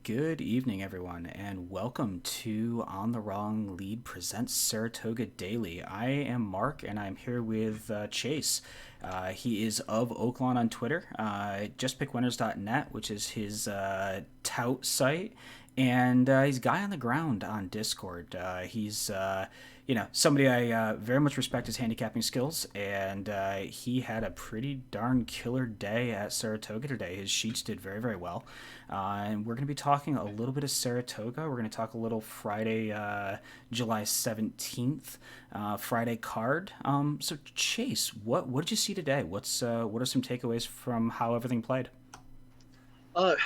Good evening, everyone, and welcome to On the Wrong Lead presents Saratoga Daily. I am Mark, and I'm here with Chase. He is of Oaklawn on Twitter, justpickwinners.net, which is his tout site, and he's Guy on the Ground on Discord. He's somebody I very much respect his handicapping skills, and he had a pretty darn killer day at Saratoga today. His sheets did very, very well. And we're going to be talking a little bit of Saratoga. We're going to talk a little Friday, July 17th, Friday card. So Chase, what did you see today? What are some takeaways from how everything played?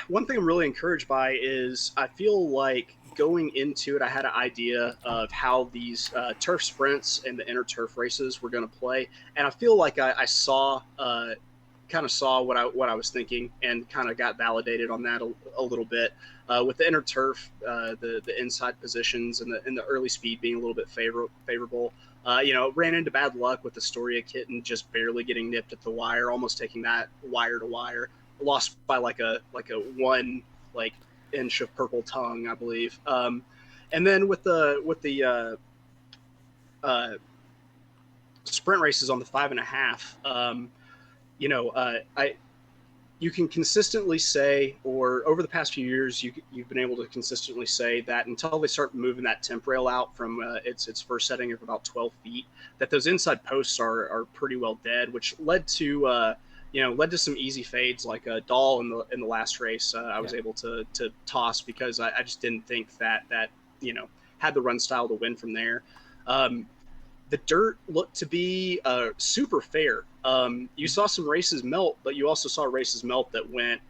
One thing I'm really encouraged by is I feel like going into it, I had an idea of how these turf sprints and the inner turf races were going to play, and I feel like I saw kind of saw what I was thinking and kind of got validated on that a little bit with the inner turf, the inside positions and the early speed being a little bit favorable. Ran into bad luck with the Astoria kitten just barely getting nipped at the wire, almost taking that wire to wire. Lost by like a one like inch of purple tongue, I believe. And then with the uh, sprint races on the 5.5, I you can consistently say, or over the past few years, you've been able to consistently say that until they start moving that temp rail out from its first setting of about 12 feet, that those inside posts are pretty well dead, which led to some easy fades like a Dahl in the last race. I Yeah. was able to toss because I just didn't think that had the run style to win from there. Um, the dirt looked to be super fair. You saw some races melt, but you also saw races melt that went,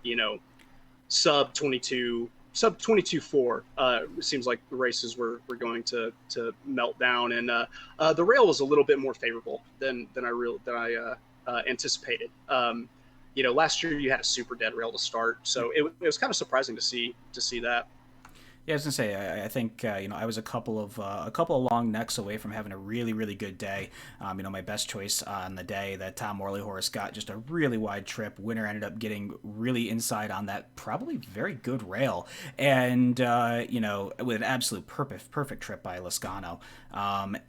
sub 22.4. It seems like the races were going to melt down, and the rail was a little bit more favorable than I anticipated. Last year you had a super dead rail to start, so it was kind of surprising to see that. Yeah, I was gonna say I think I was a couple of long necks away from having a really really good day. My best choice on the day, that Tom Morley horse, got just a really wide trip. Winner ended up getting really inside on that probably very good rail, and with an absolute perfect trip by Lascano.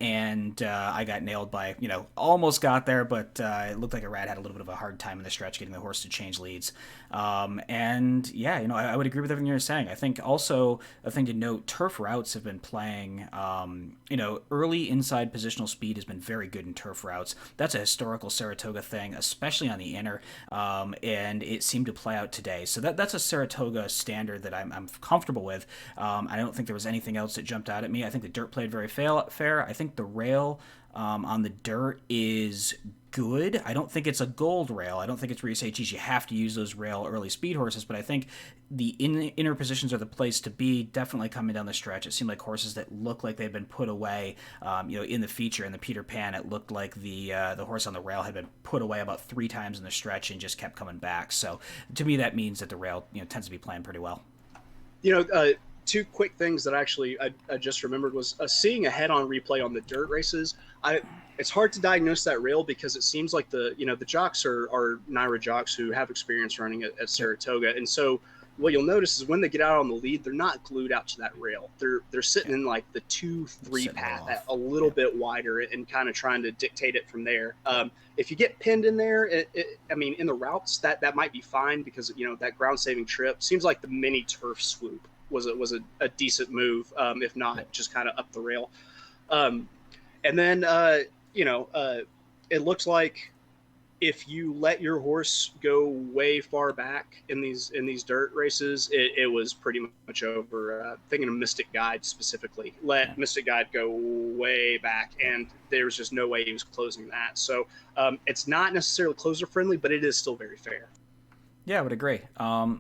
And I got nailed by almost got there, but it looked like a rat had a little bit of a hard time in the stretch getting the horse to change leads. And yeah, I would agree with everything you're saying. I think also a thing to note, turf routes have been playing, early inside positional speed has been very good in turf routes. That's a historical Saratoga thing, especially on the inner, and it seemed to play out today. So that's a Saratoga standard that I'm comfortable with. I don't think there was anything else that jumped out at me. I think the dirt played very fair. I think the rail on the dirt is good. I don't think it's a gold rail. I don't think it's where you say, geez, you have to use those rail early speed horses, but I think the inner positions are the place to be. Definitely coming down the stretch, it seemed like horses that look like they've been put away. In the feature in the Peter Pan, it looked like the horse on the rail had been put away about 3 times in the stretch and just kept coming back. So to me, that means that the rail tends to be playing pretty well. you know, uh, Two quick things that I just remembered was seeing a head-on replay on the dirt races. I It's hard to diagnose that rail because it seems like the jocks are Naira jocks who have experience running at Yep. Saratoga, and so what you'll notice is when they get out on the lead, they're not glued out to that rail. They're sitting Yeah. in like the 2-3 Sitting a little path, off. a little Yeah. bit wider, and kind of trying to dictate it from there. If you get pinned in there, I mean, in the routes, that might be fine because that ground saving trip seems like the mini turf swoop was a decent move, if not Yep. just kind of up the rail. Um, and then you know, it looks like if you let your horse go way far back in these dirt races, it was pretty much over. Thinking of Mystic Guide specifically, Yeah. let Mystic Guide go way back, Yep. and there was just no way he was closing that. So it's not necessarily closer friendly, but it is still very fair. Yeah, I would agree.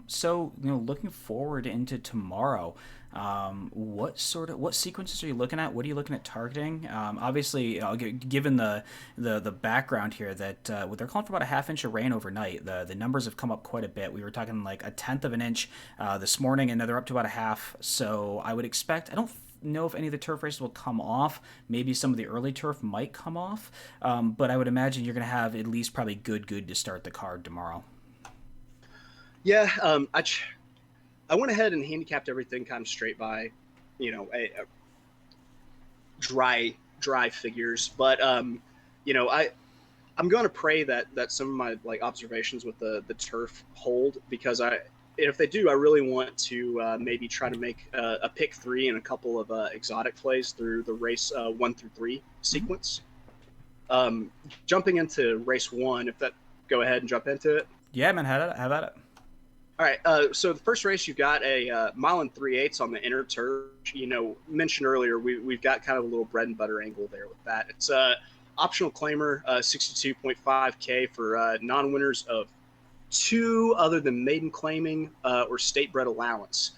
So looking forward into tomorrow, what sequences are you looking at? What are you looking at targeting? Obviously, given the background here that they're calling for about a half inch of rain overnight. The numbers have come up quite a bit. We were talking like a tenth of an inch this morning, and now they're up to about a half. So I would expect. I don't know if any of the turf races will come off. Maybe some of the early turf might come off, but I would imagine you're going to have at least probably good to start the card tomorrow. Yeah, I went ahead and handicapped everything kind of straight by, a dry figures. But I'm going to pray that some of my like observations with the turf hold, because if they do, I really want to maybe try to make a pick three and a couple of exotic plays through the race 1 through 3 Mhm. sequence. Um, Jumping into race one, if that go ahead and jump into it. Yeah, man, have at it. All right. So the first race, you've got a mile and 3/8 on the inner turf. Mentioned earlier, we've got kind of a little bread and butter angle there with that. It's a optional claimer, 62.5K for non-winners of two other than maiden claiming or state bred allowance.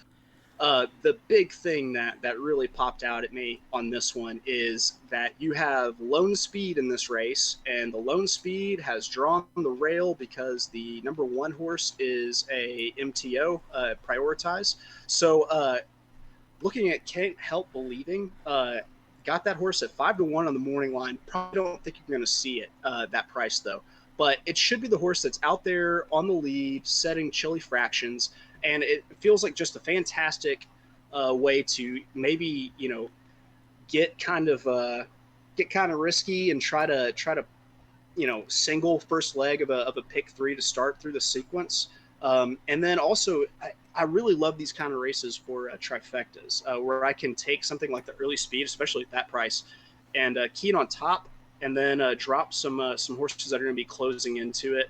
The big thing that really popped out at me on this one is that you have lone speed in this race, and the lone speed has drawn the rail because the number one horse is a MTO prioritize. So looking at Can't Help Believing, got that horse at 5-1 on the morning line. Probably don't think you're going to see it that price though. But it should be the horse that's out there on the lead, setting chilly fractions, and it feels like just a fantastic way to maybe get kind of risky and try to single first leg of a pick three to start through the sequence. And then also, I really love these kind of races for trifectas, where I can take something like the early speed, especially at that price, and key it on top, and then drop some horses that are going to be closing into it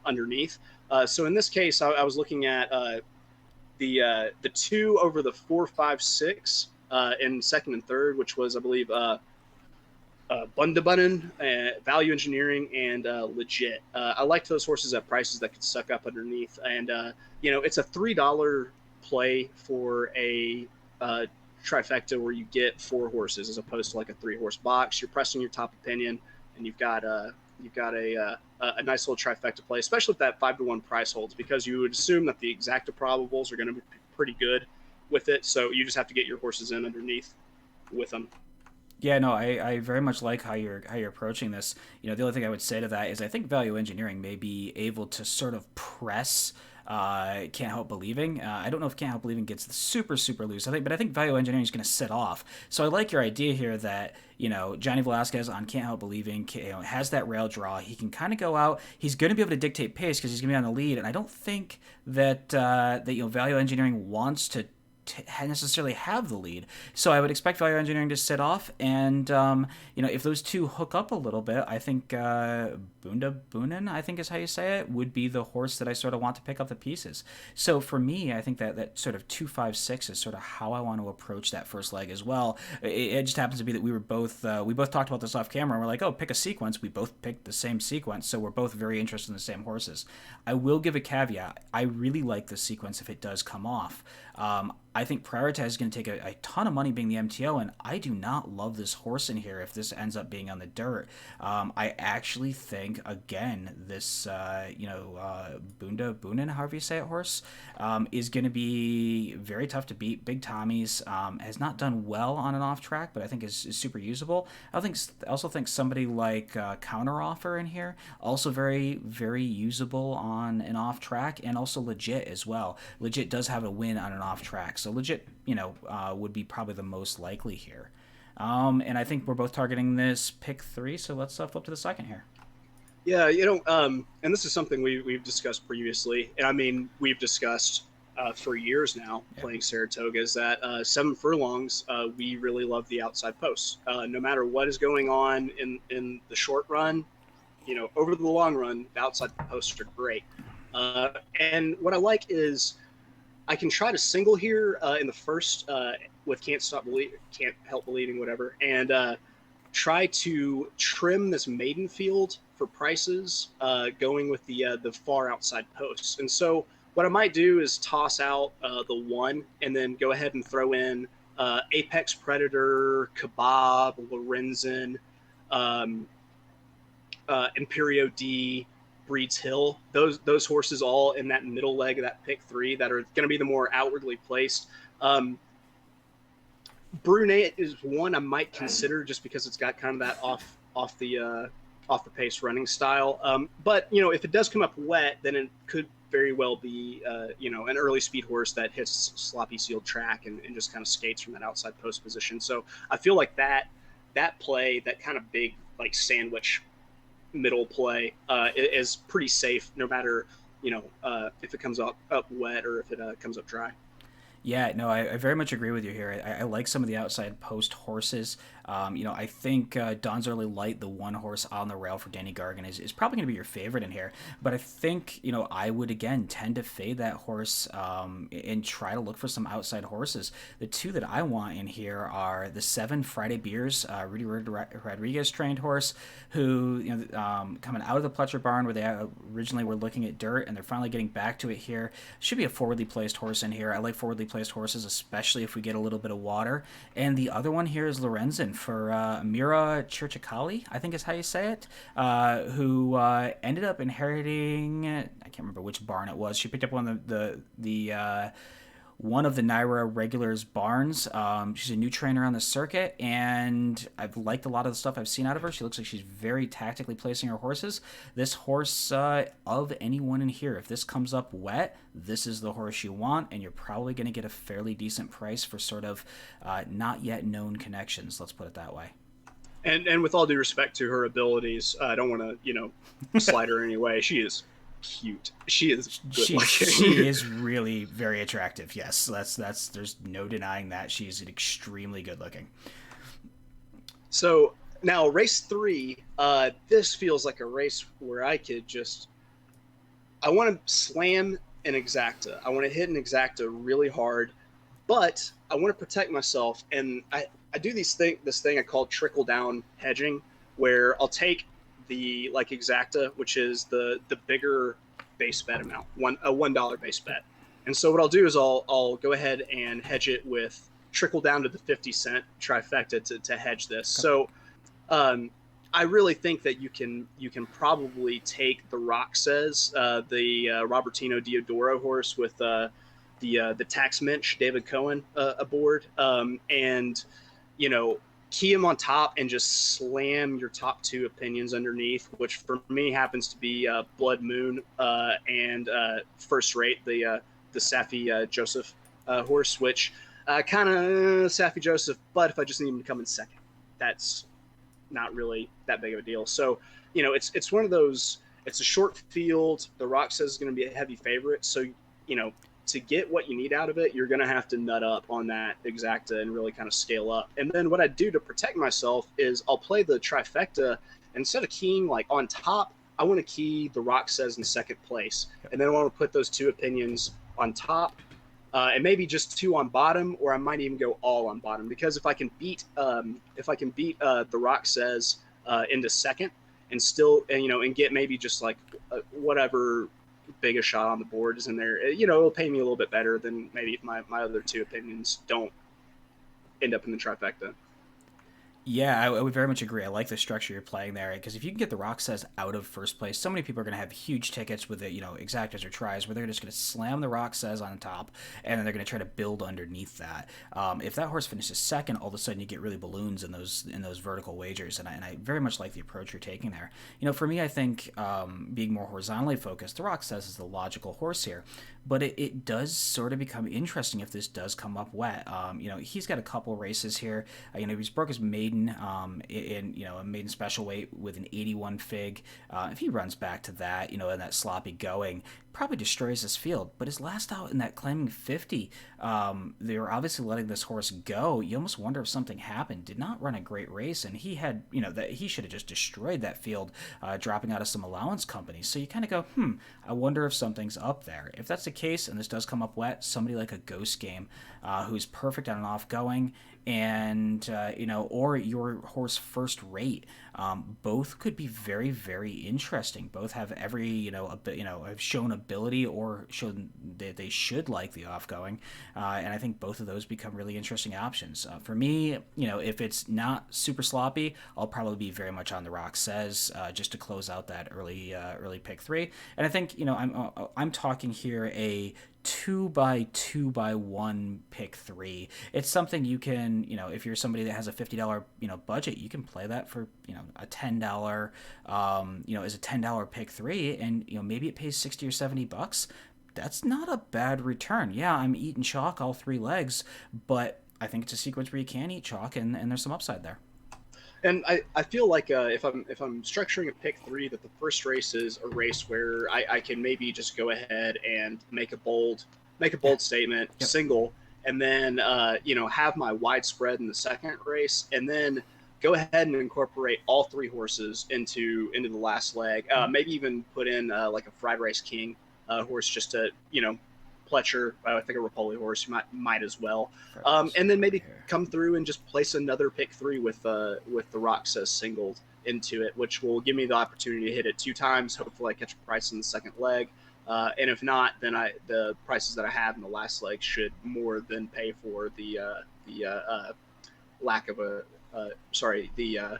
underneath. So in this case, I was looking at the two over the 4, 5, 6 in second and third, which was I believe Bundabunnen, Value Engineering, and Legit. I liked those horses at prices that could suck up underneath. And, it's a $3 play for a trifecta where you get 4 horses as opposed to like a 3-horse box. You're pressing your top opinion, and you've got a nice little trifecta play, especially if that 5-1 price holds, because you would assume that the exacta probables are going to be pretty good with it. So you just have to get your horses in underneath with them. Yeah, no, I very much like how you're approaching this. The only thing I would say to that is I think value engineering may be able to sort of press Can't Help Believing. I don't know if Can't Help Believing gets super loose. But I think value engineering is going to sit off. So I like your idea here that Johnny Velasquez on Can't Help Believing has that rail draw. He can kind of go out. He's going to be able to dictate pace because he's going to be on the lead. And I don't think that value engineering wants to necessarily have the lead. So I would expect value engineering to sit off, and if those two hook up a little bit, I think Bunda Boonen, I think is how you say it, would be the horse that I sort of want to pick up the pieces. So for me, I think that sort of 2, 5, 6 is sort of how I want to approach that first leg as well. It just happens to be that we both talked about this off camera, and we're like, oh, pick a sequence. We both picked the same sequence, so we're both very interested in the same horses. I will give a caveat. I really like the sequence if it does come off. I think Prioritize is going to take a ton of money being the MTO, and I do not love this horse in here if this ends up being on the dirt. I actually think, again, this, Bunda Boonen, however you say it, horse, is going to be very tough to beat. Big Tommy's has not done well on an off track, but I think is super usable. I also think somebody like Counteroffer in here, also very, very usable on an off track, and also Legit as well. Legit does have a win on an off track, so Legit, would be probably the most likely here. And I think we're both targeting this pick three, so let's flip to the second here. Yeah, and this is something we've discussed previously, and I mean we've discussed for years now Yeah. playing Saratoga is that 7 furlongs we really love the outside posts. No matter what is going on in the short run, over the long run, the outside posts are great. And what I like is I can try to single here in the first with Can't Help Believing, whatever, and try to trim this maiden field for prices going with the far outside posts. And so what I might do is toss out the 1 and then go ahead and throw in Apex Predator, Kebab, Lorenzen, um, Imperio D, Breeds Hill. Those horses all in that middle leg of that pick three that are going to be the more outwardly placed. Brunette is one I might consider just because it's got kind of that off the pace running style. But if it does come up wet, then it could very well be an early speed horse that hits sloppy sealed track and just kind of skates from that outside post position. So I feel like that play, that kind of big like sandwich middle play, is pretty safe no matter if it comes up wet or if it comes up dry. Yeah, no, I very much agree with you here. I like some of the outside post horses. I think Don's Early Light, the one horse on the rail for Danny Gargan, is probably going to be your favorite in here. But I think, I would, again, tend to fade that horse and try to look for some outside horses. The two that I want in here are the 7 Friday Beers, Rudy Rodriguez trained horse, who, coming out of the Pletcher barn where they originally were looking at dirt and they're finally getting back to it here. Should be a forwardly placed horse in here. I like forwardly placed horses, especially if we get a little bit of water. And the other one here is Lorenzen for Mira Chirchikali, I think is how you say it, who ended up inheriting, I can't remember which barn it was. She picked up one of the one of the Naira regulars barns. She's a new trainer on the circuit, and I've liked a lot of the stuff I've seen out of her. She looks like she's very tactically placing her horses. This horse, of anyone in here, if this comes up wet, this is the horse you want, and you're probably going to get a fairly decent price for sort of not yet known connections. Let's put it that way. And with all due respect to her abilities, I don't want to slide her anyway. She is cute. She is good looking. She is really very attractive. Yes, that's there's no denying that she's extremely good looking. So now race 3, this feels like a race where I want to slam an exacta. I want to hit an exacta really hard, but I want to protect myself. And I do this thing I call trickle down hedging, where I'll take the like exacta, which is the bigger base bet amount, a $1 base bet. And so what I'll do is I'll go ahead and hedge it with trickle down to the 50-cent trifecta to hedge this. So I really think that you can probably take the Roxas, the Robertino Diodoro horse with the tax minch David Cohen aboard, and key him on top and just slam your top 2 opinions underneath, which for me happens to be Blood Moon and First Rate, the Safi Joseph horse, which kind of Safi Joseph, but if I just need him to come in second, that's not really that big of a deal. So, it's one of those, it's a short field. The Rock says is going to be a heavy favorite. So, to get what you need out of it, you're going to have to nut up on that exacta and really kind of scale up. And then what I do to protect myself is I'll play the trifecta. Instead of keying like on top, I want to key the Rock says in second place. And then I want to put those 2 opinions on top, and maybe just 2 on bottom, or I might even go all on bottom, because if I can beat the Rock says into second and still, and get maybe just like whatever big a shot on the board is in there, it'll pay me a little bit better than maybe if my other 2 opinions don't end up in the trifecta. Yeah, I would very much agree. I like the structure you're playing there, because if you can get the Rock says out of first place, so many people are going to have huge tickets with it, exactas or tries, where they're just going to slam the Rock says on top, and then they're going to try to build underneath that. If that horse finishes second, all of a sudden you get really balloons in those vertical wagers, and I very much like the approach you're taking there. For me, I think being more horizontally focused, the Rock says is the logical horse here, but it does sort of become interesting if this does come up wet. He's got a couple races here. He's broke his maiden in a maiden special weight with an 81 fig. If he runs back to that, in that sloppy going, probably destroys his field. But his last out in that claiming 50, they were obviously letting this horse go. You almost wonder if something happened. Did not run a great race, and he had, that he should have just destroyed that field, dropping out of some allowance companies. So you kind of go, I wonder if something's up there. If that's the case, and this does come up wet, somebody like a Ghost Game, who's perfect on an off going, and or your horse First Rate, both could be very, very interesting. Both have every have shown ability or shown that they should like the off going, and I think both of those become really interesting options. For me, if it's not super sloppy, I'll probably be very much on the Rock says, just to close out that early pick 3. And I think I'm talking here a 2x2x1 pick three. It's something you can, if you're somebody that has a $50, budget, you can play that for, a $10, is a $10 pick three, and maybe it pays 60 or $70. That's not a bad return. Yeah, I'm eating chalk all three legs, but I think it's a sequence where you can eat chalk, and there's some upside there. And I feel like if I'm structuring a pick three, that the first race is a race where I can maybe just go ahead and make a Yeah. bold statement Yep. single, and then have my widespread in the second race, and then go ahead and incorporate all three horses into the last leg. Maybe even put in like a fried rice king horse just to Pletcher. I think a Rapoli horse might as well, and then maybe Here. come through and just place another pick three with the rock says singled into it, which will give me the opportunity to hit it 2 times. Hopefully, I catch a price in the second leg, and if not, then the prices that I have in the last leg should more than pay for the lack of a sorry the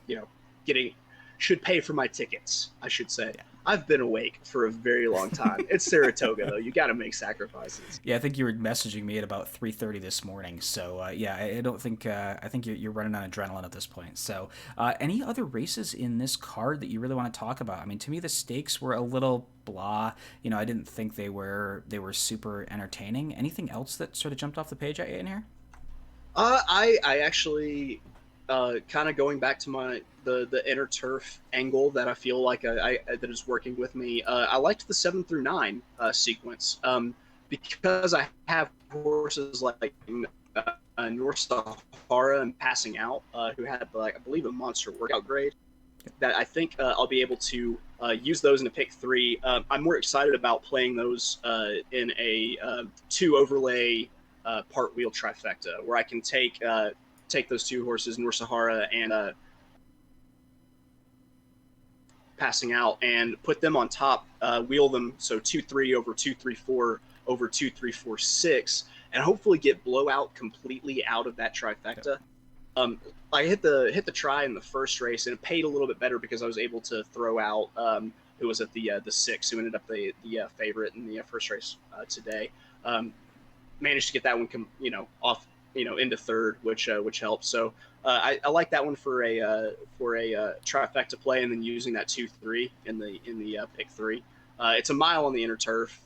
you know getting should pay for my tickets, I should say. Yeah. I've been awake for a very long time. It's Saratoga though. You got to make sacrifices. Yeah, I think you were messaging me at about 3:30 this morning. So yeah, I don't think I think you're running on adrenaline at this point. So any other races in this card that you really want to talk about? I mean, to me the stakes were a little blah. I didn't think they were super entertaining. Anything else that sort of jumped off the page at you in here? I actually kind of going back to the inner turf angle that I feel like that is working with me. I liked the 7 through 9 sequence because I have horses like North Sahara and Passing Out who had like I believe a monster workout grade that I think I'll be able to use those in a pick three. I'm more excited about playing those in a 2 overlay part wheel trifecta where I can take those 2 horses, Nur Sahara and Passing Out, and put them on top, wheel them so 2-3 over 2-3-4 over 2-3-4-6, and hopefully get blowout completely out of that trifecta. I hit the try in the first race, and it paid a little bit better because I was able to throw out who was at the 6, who ended up the favorite in the first race today. Managed to get that one off into third, which helps. So I like that one for a trifecta play, and then using that 2-3 in the pick three. It's a mile on the inner turf.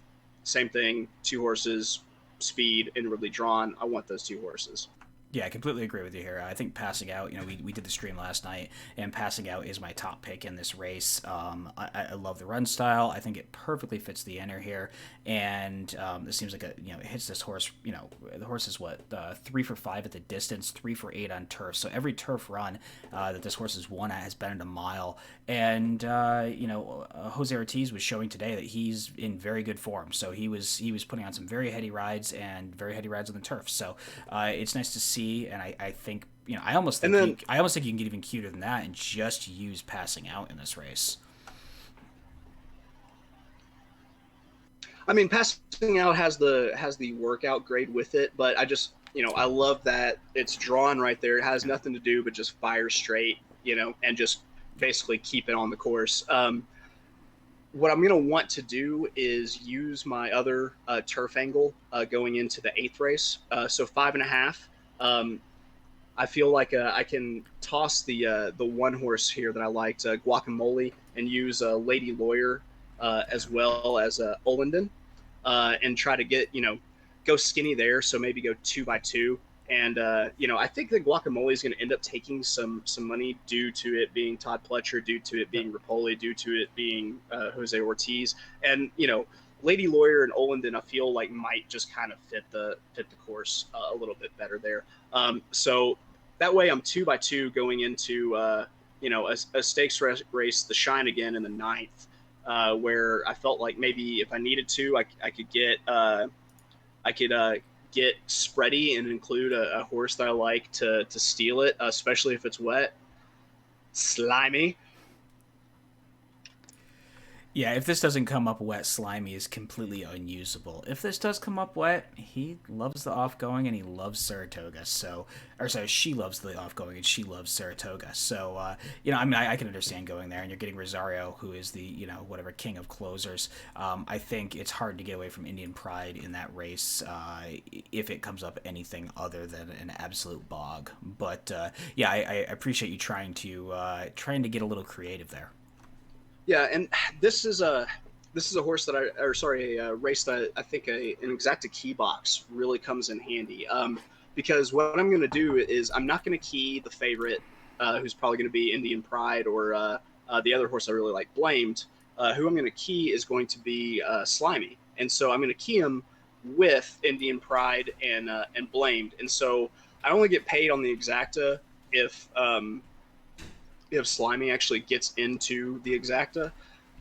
Same thing, 2 horses, speed, inwardly drawn. I want those 2 horses. Yeah, I completely agree with you here. I think Passing Out, we did the stream last night, and Passing Out is my top pick in this race. I love the run style. I think it perfectly fits the inner here, and it seems like it hits this horse. The horse is what 3 for 5 at the distance, 3 for 8 on turf. So every turf run that this horse has won at has been at a mile, and Jose Ortiz was showing today that he's in very good form. So he was putting on some very heady rides and very heady rides on the turf. So it's nice to see. And I think I almost think you can get even cuter than that and just use Passing Out in this race. I mean, Passing Out has the workout grade with it, but I just I love that it's drawn right there. It has nothing to do but just fire straight, and just basically keep it on the course. What I'm going to want to do is use my other turf angle going into the 8th race. So 5.5. I feel like I can toss the one horse here that I liked, Guacamole, and use Lady Lawyer as well as Olenden, and try to get go skinny there. So maybe go 2x2. And I think that Guacamole is going to end up taking some money due to it being Todd Pletcher, due to it being Rapoli, due to it being Jose Ortiz, and Lady Lawyer and Olenden, I feel like might just kind of fit the course a little bit better there. So that way I'm 2x2 going into a stakes race, the Shine again in the 9th, where I felt like maybe if I needed to, I could get spready and include a horse that I like to steal it, especially if it's wet. Slimy. Yeah, if this doesn't come up wet, Slimy is completely unusable. If this does come up wet, he loves the off-going and he loves Saratoga. So, or sorry, she loves the off-going and she loves Saratoga. So, I mean, I can understand going there, and you're getting Rosario, who is the, whatever king of closers. I think it's hard to get away from Indian Pride in that race if it comes up anything other than an absolute bog. But yeah, I appreciate you trying to get a little creative there. Yeah, and this is a this is a horse that or sorry, a race that I think an exacta key box really comes in handy. Because what I'm going to do is I'm not going to key the favorite, who's probably going to be Indian Pride, or the other horse I really like, Blamed. Who I'm going to key is going to be Slimy, and so I'm going to key him with Indian Pride and Blamed, and so I only get paid on the exacta if Slimy actually gets into the exacta.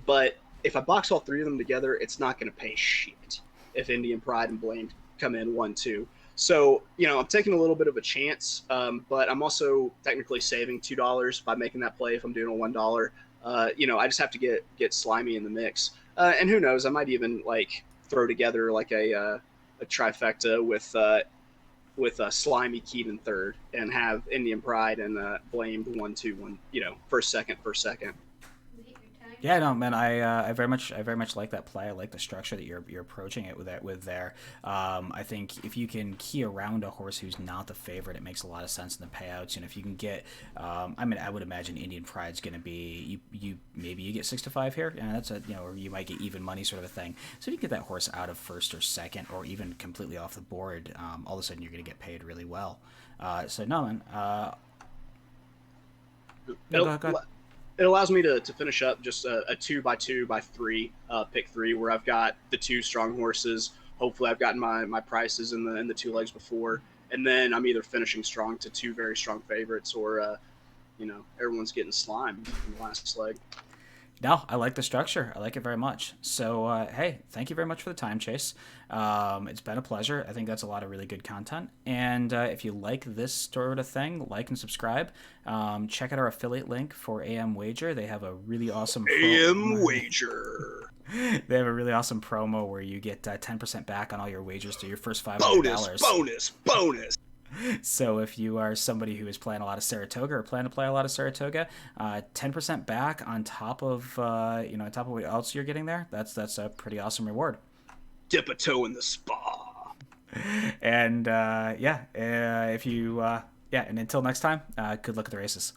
But if I box all three of them together, it's not going to pay shit if Indian Pride and Blame come in 1-2. So, I'm taking a little bit of a chance, but I'm also technically saving $2 by making that play if I'm doing a $1. I just have to get Slimy in the mix. And who knows, I might even like throw together like a trifecta with Slimy Keaton third, and have Indian Pride and Blamed 1-2-1. First second, first second. Yeah, no, man, I very much like that play. I like the structure that you're approaching it with there. I think if you can key around a horse who's not the favorite, it makes a lot of sense in the payouts. And if you can get, I mean, I would imagine Indian Pride's going to be you maybe you get 6-5 here, and that's or you might get even money sort of a thing. So if you get that horse out of first or second, or even completely off the board, all of a sudden you're going to get paid really well. So no, man. No, go ahead. It allows me to finish up just a 2x2x3 pick three, where I've got the two strong horses. Hopefully, I've gotten my prices in the two legs before, and then I'm either finishing strong to two very strong favorites, or everyone's getting slimed in the last leg. No, I like the structure. I like it very much. So, hey, thank you very much for the time, Chase. It's been a pleasure. I think that's a lot of really good content. And if you like this sort of thing, like and subscribe. Check out our affiliate link for AM Wager. They have a really awesome AM Wager. They have a really awesome promo where you get 10% back on all your wagers to your first $500. Bonus. So if you are somebody who is playing a lot of Saratoga or plan to play a lot of Saratoga, 10% back on top of on top of what else you're getting there. That's a pretty awesome reward. Dip a toe in the spa. And if you and until next time, good luck at the races.